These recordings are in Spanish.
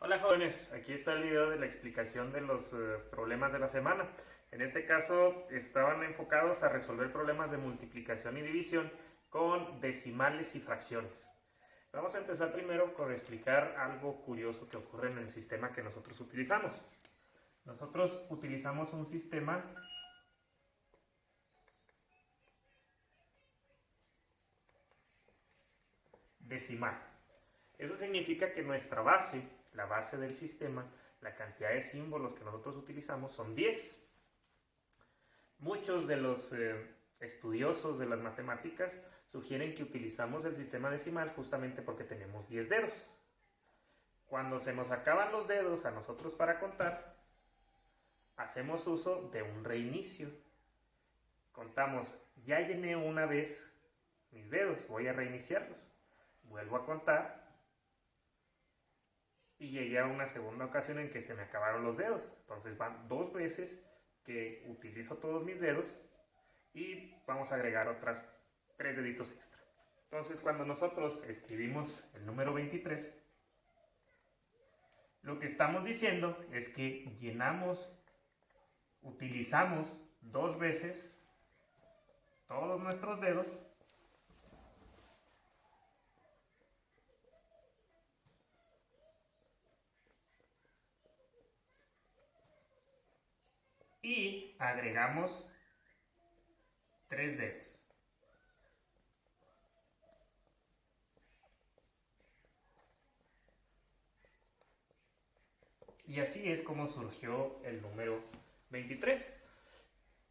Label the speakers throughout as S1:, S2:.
S1: Hola jóvenes, aquí está el video de la explicación de los problemas de la semana. En este caso estaban enfocados a resolver problemas de multiplicación y división con decimales y fracciones. Vamos a empezar primero con explicar algo curioso que ocurre en el sistema que nosotros utilizamos. Nosotros utilizamos un sistema decimal. Eso significa que nuestra base, la base del sistema, la cantidad de símbolos que nosotros utilizamos son 10. Muchos de los estudiosos de las matemáticas sugieren que utilizamos el sistema decimal justamente porque tenemos 10 dedos. Cuando se nos acaban los dedos a nosotros para contar, hacemos uso de un reinicio. Contamos, ya llené una vez mis dedos, voy a reiniciarlos. Vuelvo a contar y llegué a una segunda ocasión en que se me acabaron los dedos. Entonces van dos veces que utilizo todos mis dedos y vamos a agregar otras 3 deditos extra. Entonces cuando nosotros escribimos el número 23, lo que estamos diciendo es que utilizamos 2 veces todos nuestros dedos y agregamos 3 dedos. Y así es como surgió el número 23.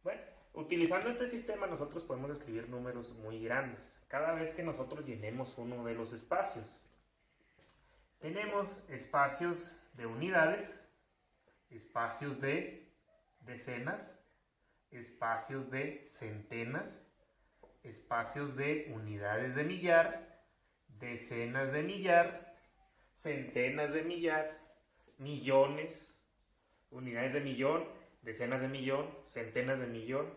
S1: Bueno, utilizando este sistema nosotros podemos escribir números muy grandes. Cada vez que nosotros llenemos uno de los espacios. Tenemos espacios de unidades, espacios de decenas, espacios de centenas, espacios de unidades de millar, decenas de millar, centenas de millar, millones, unidades de millón, decenas de millón, centenas de millón,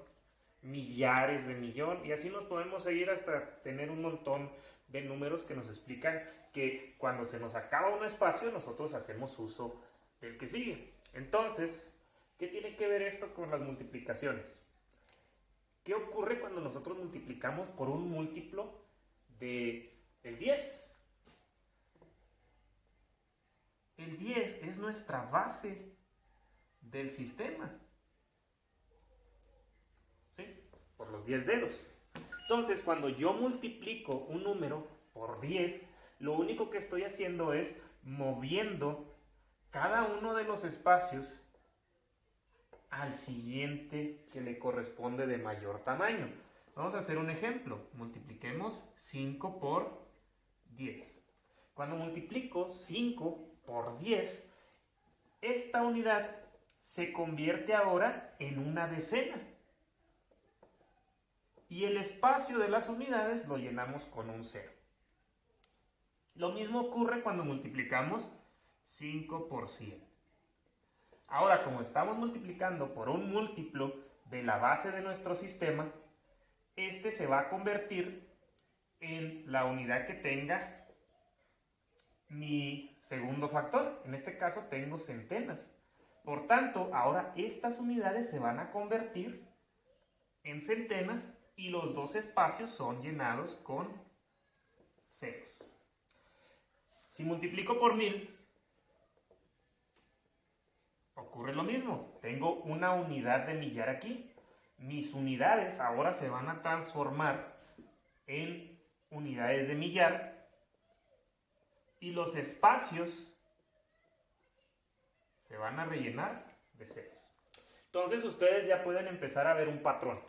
S1: millares de millón, y así nos podemos seguir hasta tener un montón de números que nos explican que cuando se nos acaba un espacio nosotros hacemos uso del que sigue. Entonces, ¿qué tiene que ver esto con las multiplicaciones? ¿Qué ocurre cuando nosotros multiplicamos por un múltiplo del 10? El 10 es nuestra base del sistema. ¿Sí? Por los 10 dedos. Entonces, cuando yo multiplico un número por 10, lo único que estoy haciendo es moviendo cada uno de los espacios al siguiente que le corresponde de mayor tamaño. Vamos a hacer un ejemplo. Multipliquemos 5 por 10. Cuando multiplico 5 por 10, esta unidad se convierte ahora en una decena. Y el espacio de las unidades lo llenamos con un 0. Lo mismo ocurre cuando multiplicamos 5 por 100. Ahora, como estamos multiplicando por un múltiplo de la base de nuestro sistema, este se va a convertir en la unidad que tenga mi segundo factor. En este caso tengo centenas. Por tanto, ahora estas unidades se van a convertir en centenas y los dos espacios son llenados con ceros. Si multiplico por 1000, ocurre lo mismo. Tengo una unidad de millar aquí. Mis unidades ahora se van a transformar en unidades de millar y los espacios se van a rellenar de ceros. Entonces ustedes ya pueden empezar a ver un patrón.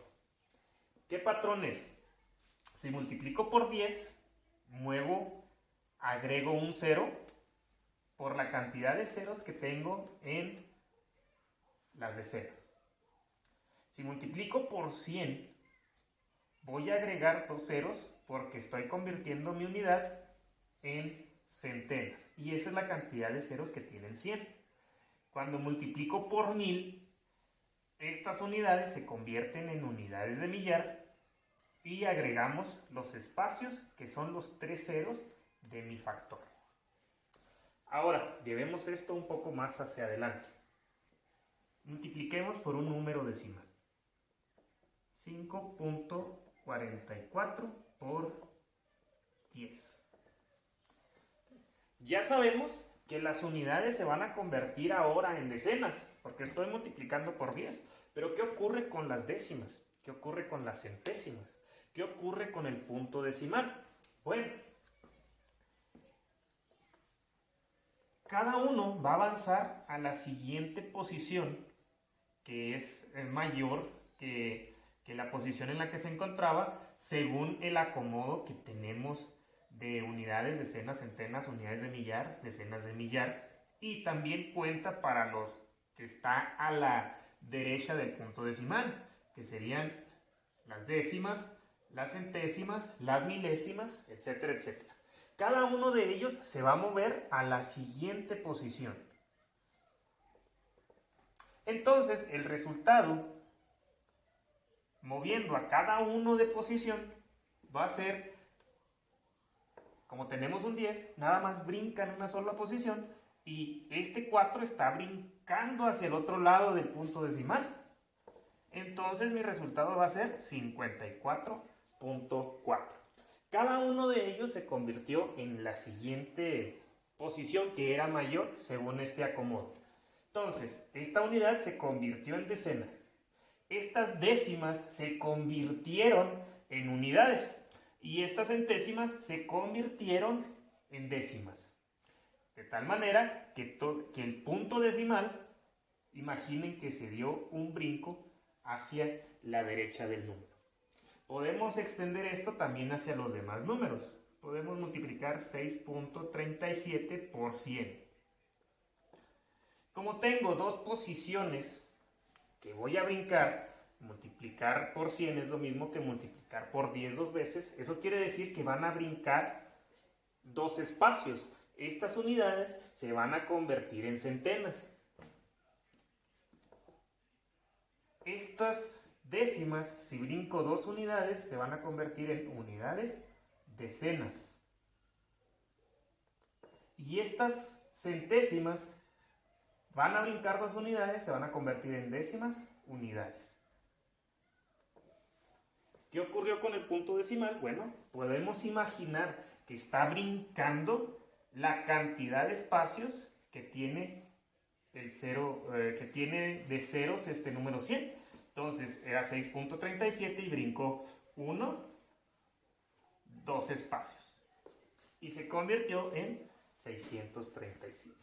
S1: ¿Qué patrón es? Si multiplico por 10, agrego un 0 por la cantidad de ceros que tengo en las decenas. Si multiplico por 100, voy a agregar 2 ceros porque estoy convirtiendo mi unidad en centenas. Y esa es la cantidad de ceros que tiene el 100. Cuando multiplico por 1000, estas unidades se convierten en unidades de millar y agregamos los espacios que son los 3 ceros de mi factor. Ahora, llevemos esto un poco más hacia adelante. Multipliquemos por un número decimal. 5.44 por 10. Ya sabemos que las unidades se van a convertir ahora en decenas, porque estoy multiplicando por 10. Pero ¿qué ocurre con las décimas? ¿Qué ocurre con las centésimas? ¿Qué ocurre con el punto decimal? Bueno, cada uno va a avanzar a la siguiente posición, que es mayor que la posición en la que se encontraba, según el acomodo que tenemos de unidades, decenas, centenas, unidades de millar, decenas de millar, y también cuenta para los que está a la derecha del punto decimal, que serían las décimas, las centésimas, las milésimas, etcétera, etcétera. Cada uno de ellos se va a mover a la siguiente posición. Entonces, el resultado, moviendo a cada uno de posición, va a ser, como tenemos un 10, nada más brinca en una sola posición y este 4 está brincando hacia el otro lado del punto decimal. Entonces mi resultado va a ser 54.4. Cada uno de ellos se convirtió en la siguiente posición que era mayor según este acomodo. Entonces, esta unidad se convirtió en decena. Estas décimas se convirtieron en unidades y estas centésimas se convirtieron en décimas. De tal manera que el punto decimal, imaginen que se dio un brinco hacia la derecha del número. Podemos extender esto también hacia los demás números. Podemos multiplicar 6.37 por 100. Como tengo dos posiciones que voy a brincar, multiplicar por 100 es lo mismo que multiplicar por 10 dos veces. Eso quiere decir que van a brincar dos espacios. Estas unidades se van a convertir en centenas. Estas décimas, si brinco dos unidades, se van a convertir en unidades decenas. Y estas centésimas van a brincar dos unidades, se van a convertir en décimas unidades. ¿Qué ocurrió con el punto decimal? Bueno, podemos imaginar que está brincando la cantidad de espacios que tiene el cero, que tiene de ceros este número 100. Entonces era 6.37 y brincó 1, 2 espacios. Y se convirtió en 637.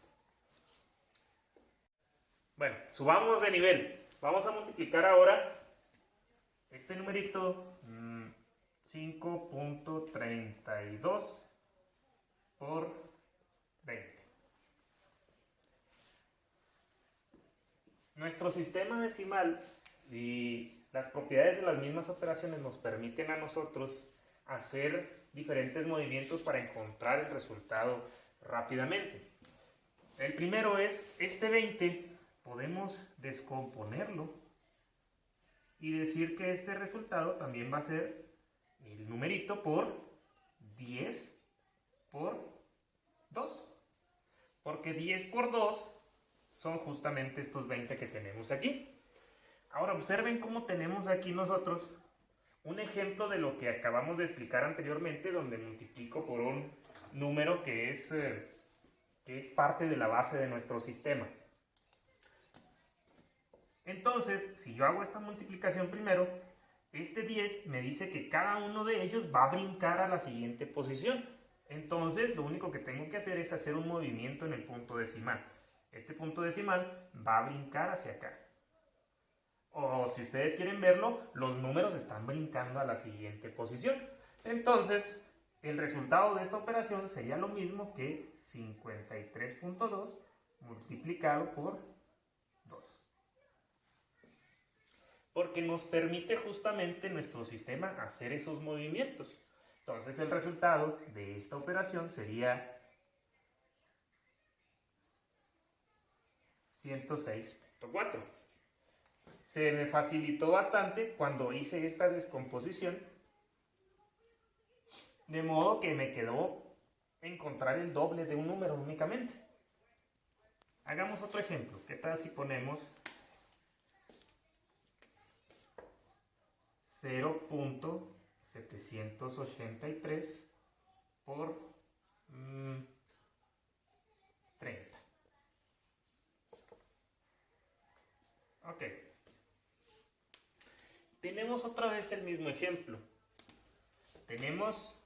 S1: Bueno, subamos de nivel. Vamos a multiplicar ahora este numerito 5.32 por 20. Nuestro sistema decimal y las propiedades de las mismas operaciones nos permiten a nosotros hacer diferentes movimientos para encontrar el resultado rápidamente. El primero es este 20, podemos descomponerlo y decir que este resultado también va a ser el numerito por 10 por 2. Porque 10 por 2 son justamente estos 20 que tenemos aquí. Ahora observen cómo tenemos aquí nosotros un ejemplo de lo que acabamos de explicar anteriormente, donde multiplico por un número que es parte de la base de nuestro sistema. Entonces, si yo hago esta multiplicación primero, este 10 me dice que cada uno de ellos va a brincar a la siguiente posición. Entonces, lo único que tengo que hacer es hacer un movimiento en el punto decimal. Este punto decimal va a brincar hacia acá. O si ustedes quieren verlo, los números están brincando a la siguiente posición. Entonces, el resultado de esta operación sería lo mismo que 53.2 multiplicado por 2. Porque nos permite justamente nuestro sistema hacer esos movimientos. Entonces, el resultado de esta operación sería 106.4. Se me facilitó bastante cuando hice esta descomposición, de modo que me quedó encontrar el doble de un número únicamente. Hagamos otro ejemplo. ¿Qué tal si ponemos 0.783 por 30? Ok. Tenemos otra vez el mismo ejemplo. Tenemos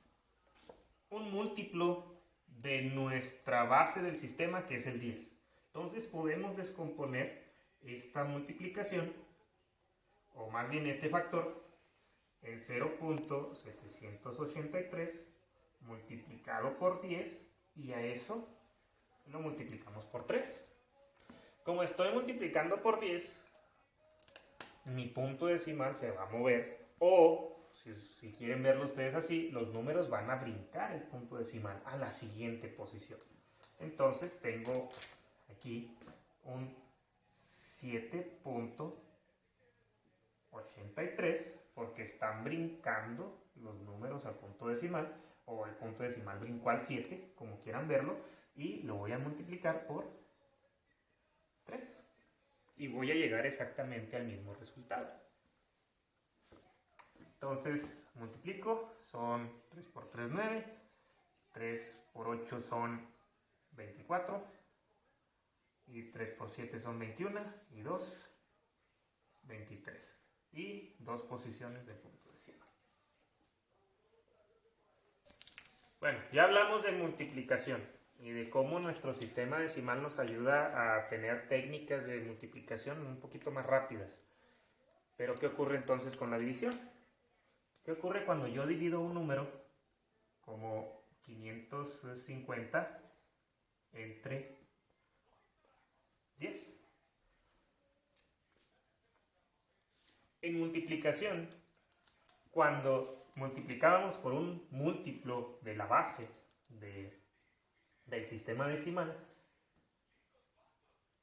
S1: un múltiplo de nuestra base del sistema, que es el 10. Entonces podemos descomponer esta multiplicación, o más bien este factor, en 0.783 multiplicado por 10, y a eso lo multiplicamos por 3. Como estoy multiplicando por 10, mi punto decimal se va a mover, o si quieren verlo ustedes así, los números van a brincar el punto decimal a la siguiente posición. Entonces tengo aquí un 7.83 porque están brincando los números al punto decimal, o el punto decimal brincó al 7, como quieran verlo, y lo voy a multiplicar por 3. Y voy a llegar exactamente al mismo resultado. Entonces multiplico, son 3 por 3, 9, 3 por 8 son 24, y 3 por 7 son 21, y 2, 23. Y dos posiciones de punto decimal. Bueno, ya hablamos de multiplicación y de cómo nuestro sistema decimal nos ayuda a tener técnicas de multiplicación un poquito más rápidas. Pero ¿qué ocurre entonces con la división? ¿Qué ocurre cuando yo divido un número como 550 entre 10? En multiplicación, cuando multiplicábamos por un múltiplo de la base del sistema decimal,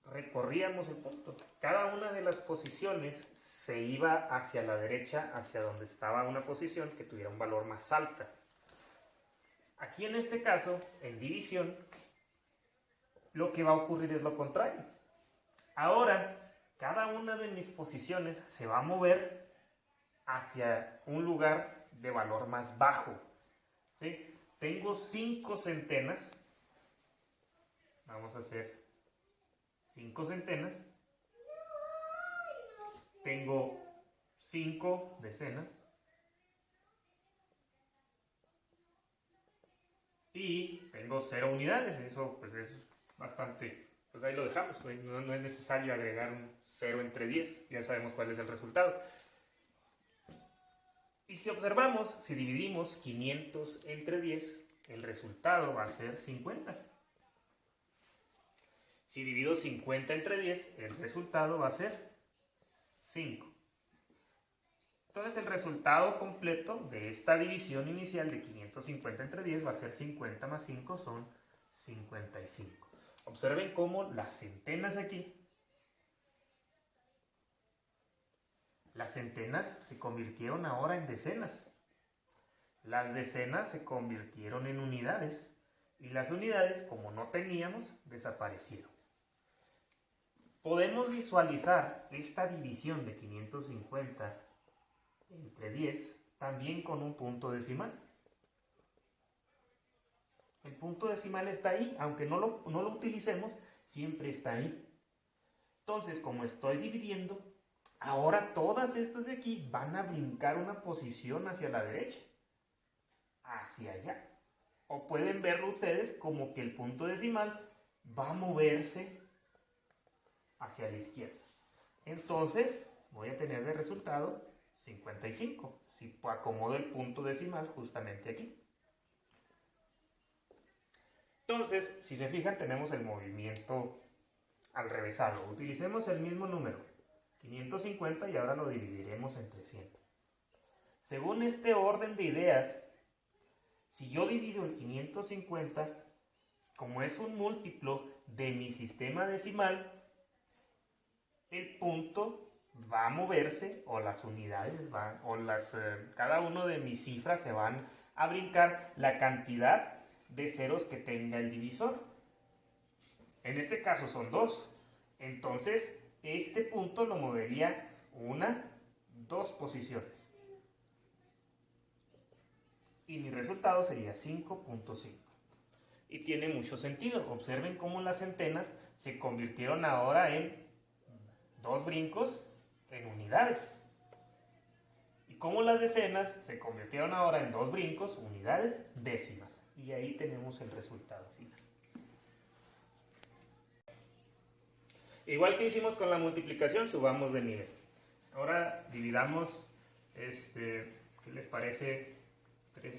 S1: recorríamos el punto. Cada una de las posiciones se iba hacia la derecha, hacia donde estaba una posición que tuviera un valor más alta. Aquí en este caso, en división, lo que va a ocurrir es lo contrario. Ahora, cada una de mis posiciones se va a mover hacia un lugar de valor más bajo. ¿Sí? Tengo 5 centenas. Vamos a hacer 5 centenas. Tengo 5 decenas. Y tengo 0 unidades. Eso pues es bastante... Pues ahí lo dejamos. No es necesario agregar un 0 entre 10. Ya sabemos cuál es el resultado. Y si observamos, si dividimos 500 entre 10, el resultado va a ser 50. Si divido 50 entre 10, el resultado va a ser 5. Entonces el resultado completo de esta división inicial de 550 entre 10 va a ser 50 más 5 son 55. Observen cómo las centenas aquí, las centenas se convirtieron ahora en decenas. Las decenas se convirtieron en unidades. Y las unidades, como no teníamos, desaparecieron. Podemos visualizar esta división de 550 entre 10 también con un punto decimal. El punto decimal está ahí, aunque no lo utilicemos, siempre está ahí. Entonces, como estoy dividiendo, ahora todas estas de aquí van a brincar una posición hacia la derecha, hacia allá. O pueden verlo ustedes como que el punto decimal va a moverse hacia la izquierda. Entonces, voy a tener de resultado 55, si acomodo el punto decimal justamente aquí. Entonces, si se fijan, tenemos el movimiento al revésado. Utilicemos el mismo número, 550, y ahora lo dividiremos entre 100. Según este orden de ideas, si yo divido el 550, como es un múltiplo de mi sistema decimal, el punto va a moverse, o las unidades van, cada uno de mis cifras se van a brincar la cantidad de ceros que tenga el divisor. En este caso son 2. Entonces, este punto lo movería 2 posiciones. Y mi resultado sería 5.5. Y tiene mucho sentido. Observen cómo las centenas se convirtieron ahora en 2 brincos en unidades. Y cómo las decenas se convirtieron ahora en 2 brincos, unidades décimas. Y ahí tenemos el resultado final. Igual que hicimos con la multiplicación, subamos de nivel. Ahora dividamos, ¿qué les parece? 3,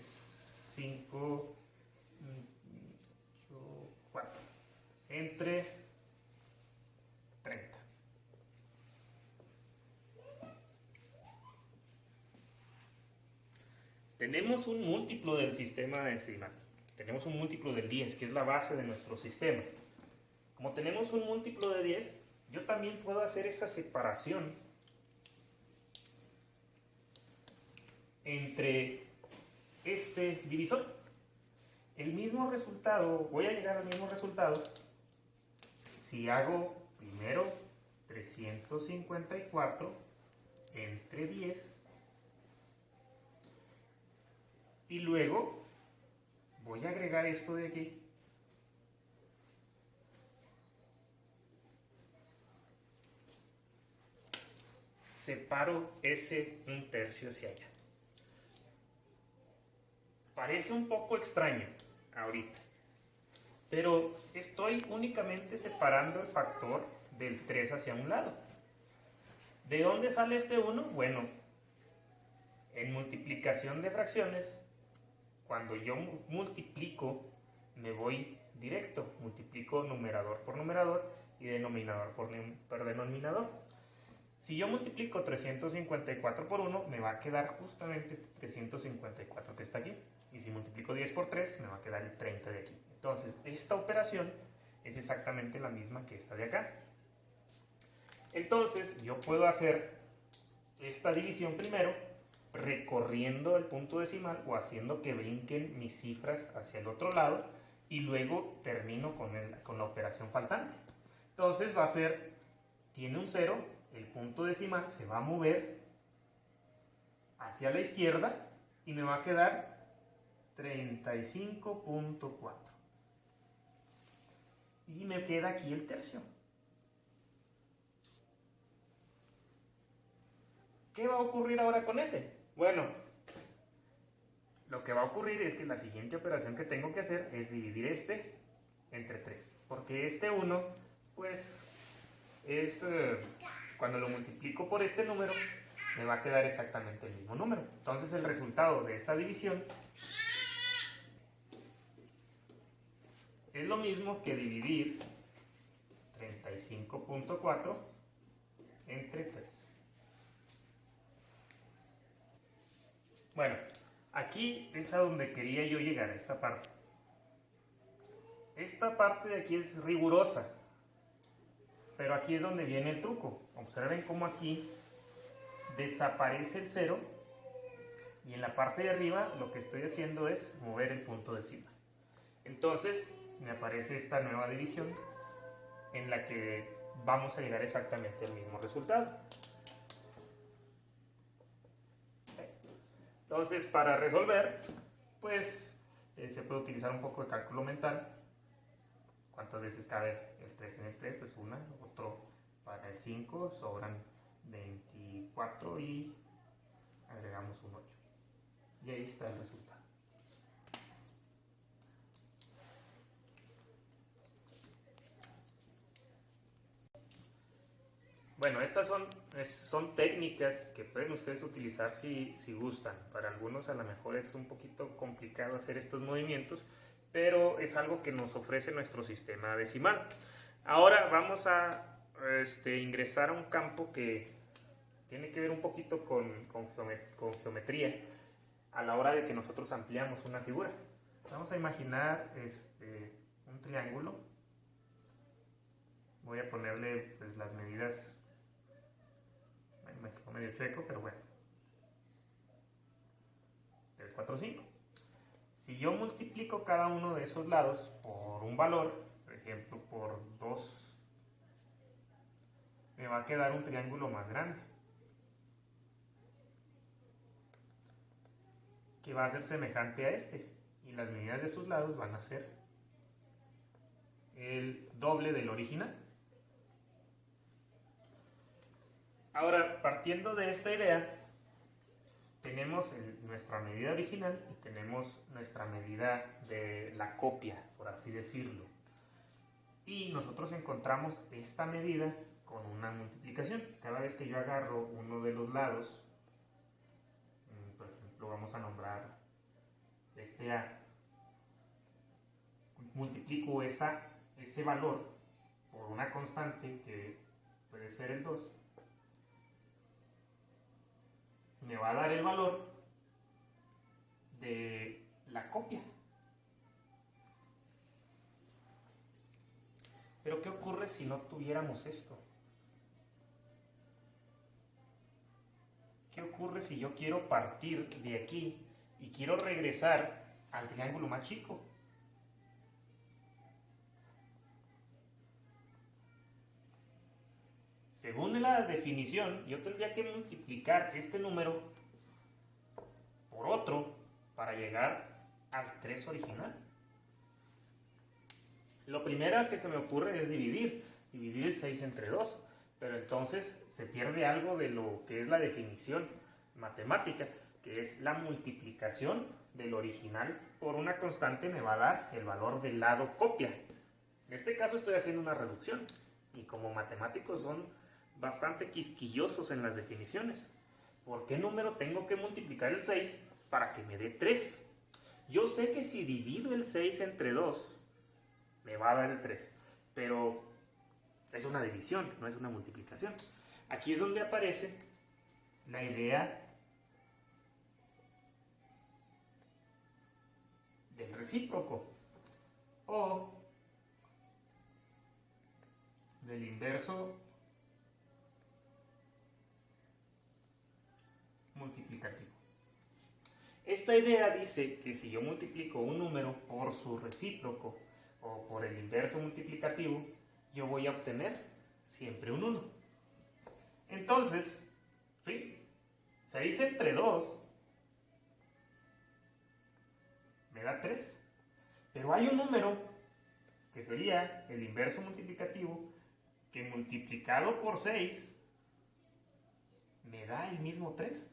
S1: 5, 8, 4. Entre 30. Tenemos un múltiplo del sistema decimal. Tenemos un múltiplo del 10, que es la base de nuestro sistema. Como tenemos un múltiplo de 10, yo también puedo hacer esa separación entre este divisor. El mismo resultado, voy a llegar al mismo resultado si hago primero 354 entre 10 y luego voy a agregar esto de aquí. Separo ese 1/3 hacia allá. Parece un poco extraño ahorita, pero estoy únicamente separando el factor del 3 hacia un lado. ¿De dónde sale este 1? Bueno, en multiplicación de fracciones, cuando yo multiplico, me voy directo. Multiplico numerador por numerador y denominador por denominador. Si yo multiplico 354 por 1, me va a quedar justamente este 354 que está aquí. Y si multiplico 10 por 3, me va a quedar el 30 de aquí. Entonces, esta operación es exactamente la misma que esta de acá. Entonces, yo puedo hacer esta división primero, recorriendo el punto decimal o haciendo que brinquen mis cifras hacia el otro lado, y luego termino con la operación faltante. Entonces, va a ser, tiene un 0, el punto decimal se va a mover hacia la izquierda y me va a quedar 35.4. Y me queda aquí el tercio. ¿Qué va a ocurrir ahora con ese? Bueno, lo que va a ocurrir es que la siguiente operación que tengo que hacer es dividir este entre 3. Porque este 1, pues, es... cuando lo multiplico por este número, me va a quedar exactamente el mismo número. Entonces el resultado de esta división es lo mismo que dividir 35.4 entre 3. Bueno, aquí es a donde quería yo llegar, a esta parte. Esta parte de aquí es rigurosa, pero aquí es donde viene el truco. Observen cómo aquí desaparece el 0 y en la parte de arriba lo que estoy haciendo es mover el punto decimal. Entonces me aparece esta nueva división en la que vamos a llegar exactamente al mismo resultado. Entonces, para resolver, pues se puede utilizar un poco de cálculo mental. ¿Cuántas veces cabe el 3 en el 3? Pues una. Otro para el 5, sobran 24 y agregamos un 8. Y ahí está el resultado. Bueno, estas son técnicas que pueden ustedes utilizar si gustan. Para algunos a lo mejor es un poquito complicado hacer estos movimientos, pero es algo que nos ofrece nuestro sistema decimal. Ahora vamos a ingresar a un campo que tiene que ver un poquito con geometría a la hora de que nosotros ampliamos una figura. Vamos a imaginar un triángulo. Voy a ponerle pues, las medidas. Me quedó medio chueco, pero bueno. 3, 4, 5. Si yo multiplico cada uno de esos lados por un valor, por ejemplo, ejemplo, por 2, me va a quedar un triángulo más grande, que va a ser semejante a este, y las medidas de sus lados van a ser el doble del original. Ahora, partiendo de esta idea, tenemos nuestra medida original y tenemos nuestra medida de la copia, por así decirlo. Y nosotros encontramos esta medida con una multiplicación. Cada vez que yo agarro uno de los lados, por ejemplo, vamos a nombrar este A, multiplico ese valor por una constante que puede ser el 2, me va a dar el valor de la copia. Pero ¿qué ocurre si no tuviéramos esto? ¿Qué ocurre si yo quiero partir de aquí y quiero regresar al triángulo más chico? Según la definición, yo tendría que multiplicar este número por otro para llegar al 3 original. Lo primero que se me ocurre es dividir el 6 entre 2, pero entonces se pierde algo de lo que es la definición matemática, que es la multiplicación del original por una constante me va a dar el valor del lado copia. En este caso estoy haciendo una reducción, y como matemáticos son bastante quisquillosos en las definiciones. ¿Por qué número tengo que multiplicar el 6 para que me dé 3? Yo sé que si divido el 6 entre 2, me va a dar el 3, pero es una división, no es una multiplicación. Aquí es donde aparece la idea del recíproco o del inverso multiplicativo. Esta idea dice que si yo multiplico un número por su recíproco o por el inverso multiplicativo, yo voy a obtener siempre un 1. Entonces, ¿sí? 6 entre 2 me da 3. Pero hay un número que sería el inverso multiplicativo que multiplicado por 6 me da el mismo 3.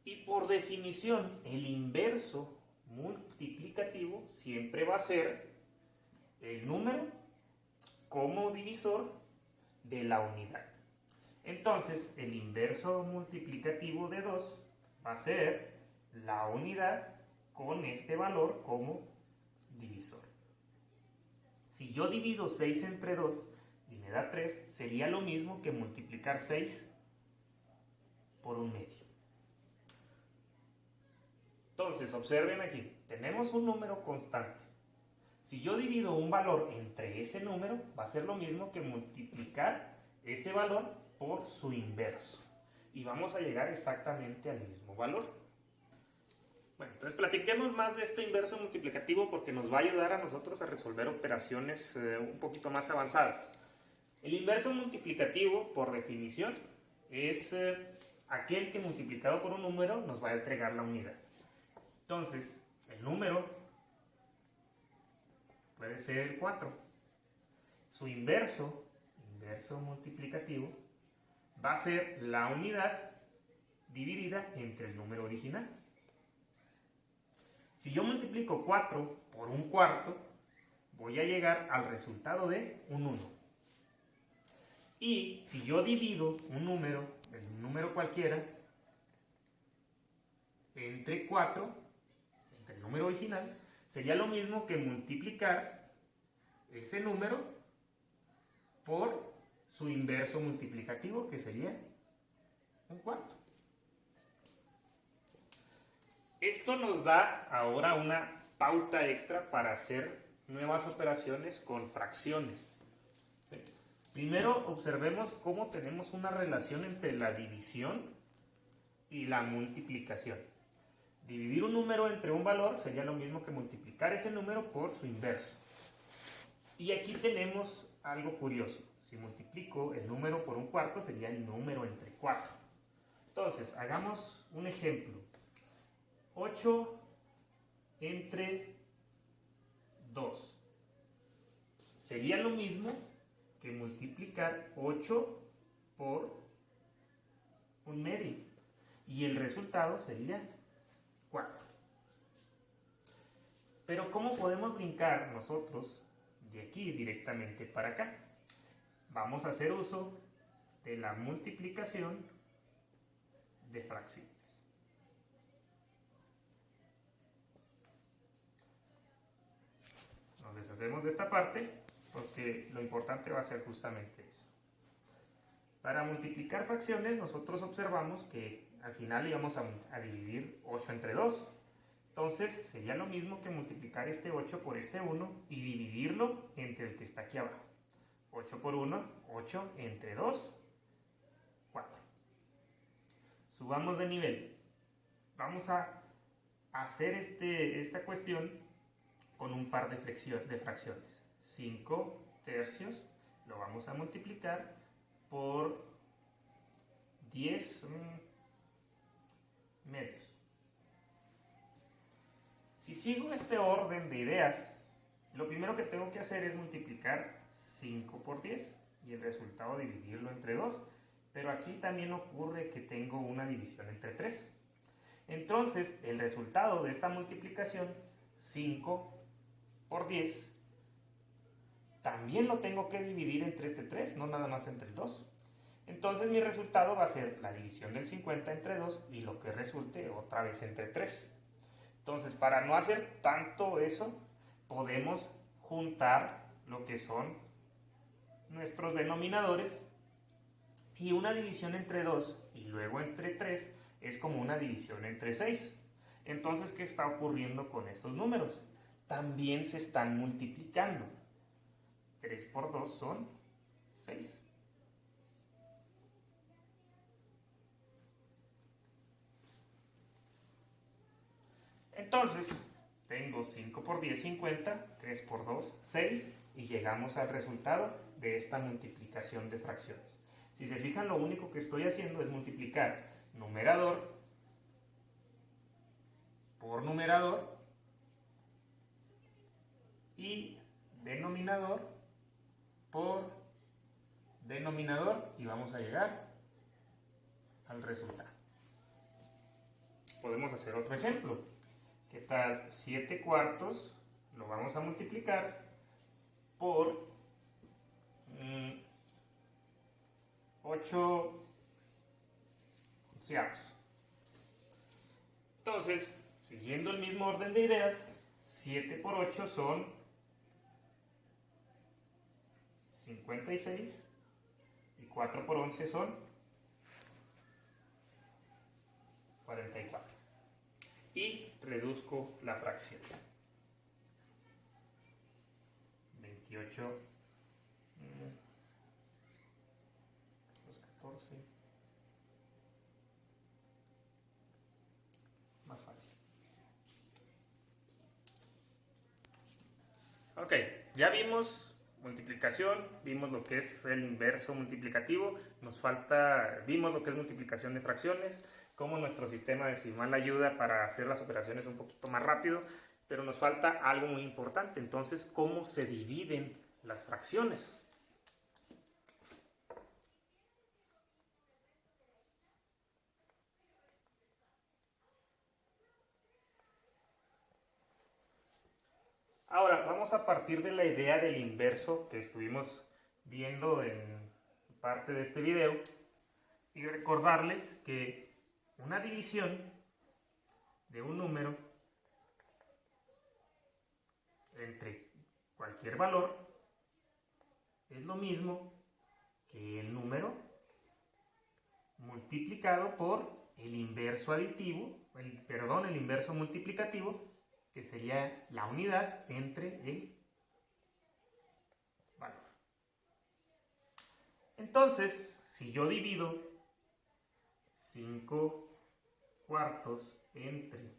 S1: Y por definición, el inverso multiplicativo siempre va a ser el número como divisor de la unidad. Entonces, el inverso multiplicativo de 2 va a ser la unidad con este valor como divisor. Si yo divido 6 entre 2 y me da 3, sería lo mismo que multiplicar 6 por un medio. Entonces, observen aquí, tenemos un número constante. Si yo divido un valor entre ese número, va a ser lo mismo que multiplicar ese valor por su inverso. Y vamos a llegar exactamente al mismo valor. Bueno, entonces platiquemos más de este inverso multiplicativo porque nos va a ayudar a nosotros a resolver operaciones un poquito más avanzadas. El inverso multiplicativo, por definición, es aquel que multiplicado por un número nos va a entregar la unidad. Entonces, el número puede ser el 4. Su inverso multiplicativo, va a ser la unidad dividida entre el número original. Si yo multiplico 4 por un cuarto, voy a llegar al resultado de un 1. Y si yo divido un número cualquiera, entre 4, entre el número original, sería lo mismo que multiplicar ese número por su inverso multiplicativo, que sería un cuarto. Esto nos da ahora una pauta extra para hacer nuevas operaciones con fracciones. Primero observemos cómo tenemos una relación entre la división y la multiplicación. Dividir un número entre un valor sería lo mismo que multiplicar ese número por su inverso. Y aquí tenemos algo curioso. Si multiplico el número por un cuarto, sería el número entre 4. Entonces, hagamos un ejemplo. 8 entre 2. Sería lo mismo que multiplicar 8 por un medio. Y el resultado sería 4. Pero ¿cómo podemos brincar nosotros de aquí directamente para acá? Vamos a hacer uso de la multiplicación de fracciones. Nos deshacemos de esta parte porque lo importante va a ser justamente eso. Para multiplicar fracciones nosotros observamos que al final íbamos a dividir 8 entre 2. Entonces sería lo mismo que multiplicar este 8 por este 1 y dividirlo entre el que está aquí abajo. 8 por 1, 8 entre 2, 4. Subamos de nivel. Vamos a hacer esta cuestión con un par de fracciones. 5 tercios lo vamos a multiplicar por 10 medios. Si sigo este orden de ideas, lo primero que tengo que hacer es multiplicar 5 por 10 y el resultado dividirlo entre 2. Pero aquí también ocurre que tengo una división entre 3. Entonces, el resultado de esta multiplicación, 5 por 10, también lo tengo que dividir entre este 3, no nada más entre el 2. Entonces mi resultado va a ser la división del 50 entre 2 y lo que resulte otra vez entre 3. Entonces, para no hacer tanto eso, podemos juntar lo que son nuestros denominadores, y una división entre 2 y luego entre 3 es como una división entre 6. Entonces, ¿qué está ocurriendo con estos números? También se están multiplicando. 3 por 2 son 6. Entonces, tengo 5 por 10, 50, 3 por 2, 6, y llegamos al resultado de esta multiplicación de fracciones. Si se fijan, lo único que estoy haciendo es multiplicar numerador por numerador y denominador por denominador, y vamos a llegar al resultado. Podemos hacer otro ejemplo. ¿Qué tal? 7 cuartos lo vamos a multiplicar por 8 onceavos. Entonces, siguiendo el mismo orden de ideas, 7 por 8 son 56 y 4 por 11 son 44. Y reduzco la fracción. 28 14. Más fácil. Ok, ya vimos multiplicación, vimos lo que es el inverso multiplicativo, vimos lo que es multiplicación de fracciones, cómo nuestro sistema decimal ayuda para hacer las operaciones un poquito más rápido, pero nos falta algo muy importante. Entonces, ¿cómo se dividen las fracciones? Ahora, vamos a partir de la idea del inverso que estuvimos viendo en parte de este video y recordarles que una división de un número entre cualquier valor es lo mismo que el número multiplicado por el inverso aditivo, el inverso multiplicativo, que sería la unidad entre el valor. Entonces, si yo divido 5 cuartos entre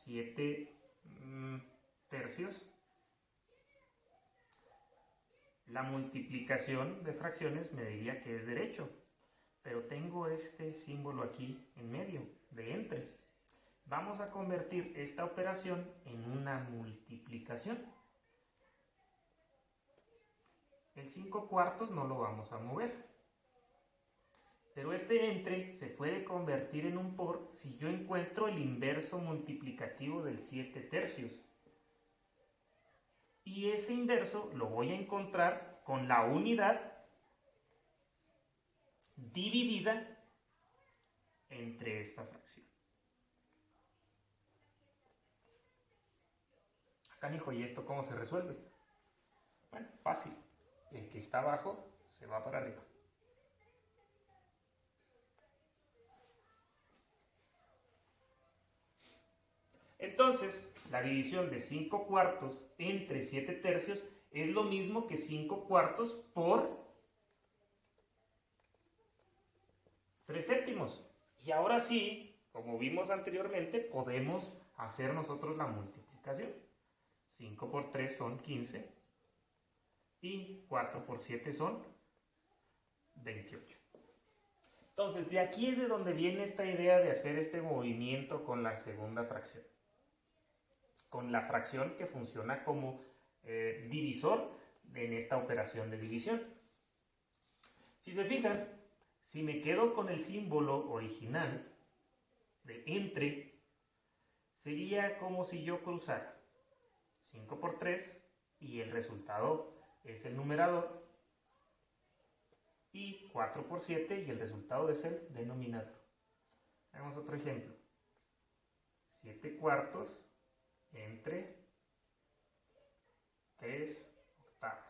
S1: 7 tercios, La multiplicación de fracciones me diría que es derecho, pero tengo este símbolo aquí en medio, de entre. Vamos a convertir esta operación en una multiplicación. El 5/4 no lo vamos a mover. Pero este entre se puede convertir en un por si yo encuentro el inverso multiplicativo del 7/3. Y ese inverso lo voy a encontrar con la unidad dividida entre esta fracción. Canijo, ¿y esto cómo se resuelve? Bueno, fácil. El que está abajo se va para arriba. Entonces, la división de 5/4 entre 7/3 es lo mismo que 5/4 por 3/7. Y ahora sí, como vimos anteriormente, podemos hacer nosotros la multiplicación. 5 por 3 son 15 y 4 por 7 son 28. Entonces, de aquí es de donde viene esta idea de hacer este movimiento con la segunda fracción. Con la fracción que funciona como divisor en esta operación de división. Si se fijan, si me quedo con el símbolo original de entre, sería como si yo cruzara 5 por 3 y el resultado es el numerador, y 4 por 7 y el resultado es el denominador. Hagamos otro ejemplo. 7/4 entre 3/8.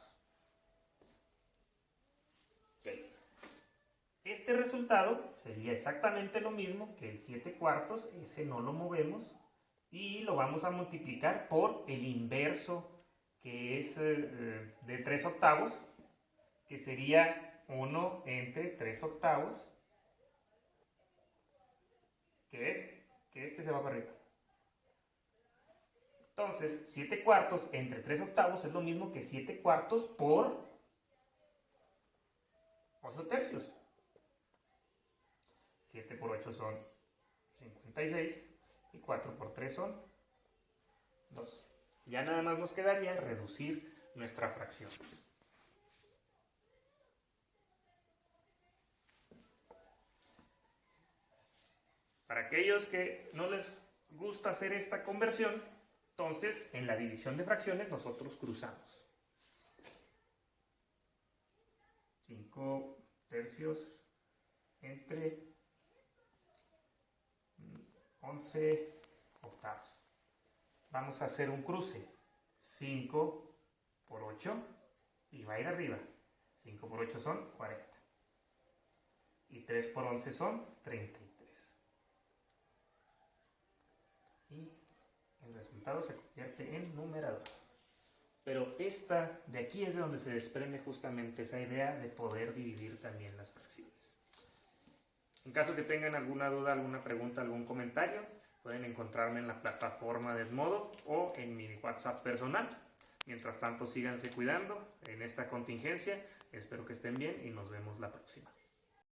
S1: Okay. Este resultado sería exactamente lo mismo que el 7/4, ese no lo movemos, y lo vamos a multiplicar por el inverso, que es de 3/8, que sería 1 entre 3/8, que este se va para arriba. Entonces, 7/4 entre 3/8 es lo mismo que 7/4 por 8/3. 7 por 8 son 56 y 4 por 3 son 12. Ya nada más nos quedaría reducir nuestra fracción. Para aquellos que no les gusta hacer esta conversión, entonces en la división de fracciones nosotros cruzamos 5/3 entre 11/8. Vamos a hacer un cruce. 5 por 8 y va a ir arriba. 5 por 8 son 40. Y 3 por 11 son 33. Y el resultado se convierte en numerador. Pero de aquí es de donde se desprende justamente esa idea de poder dividir también las fracciones. En caso que tengan alguna duda, alguna pregunta, algún comentario, pueden encontrarme en la plataforma de Edmodo o en mi WhatsApp personal. Mientras tanto, síganse cuidando en esta contingencia. Espero que estén bien y nos vemos la próxima.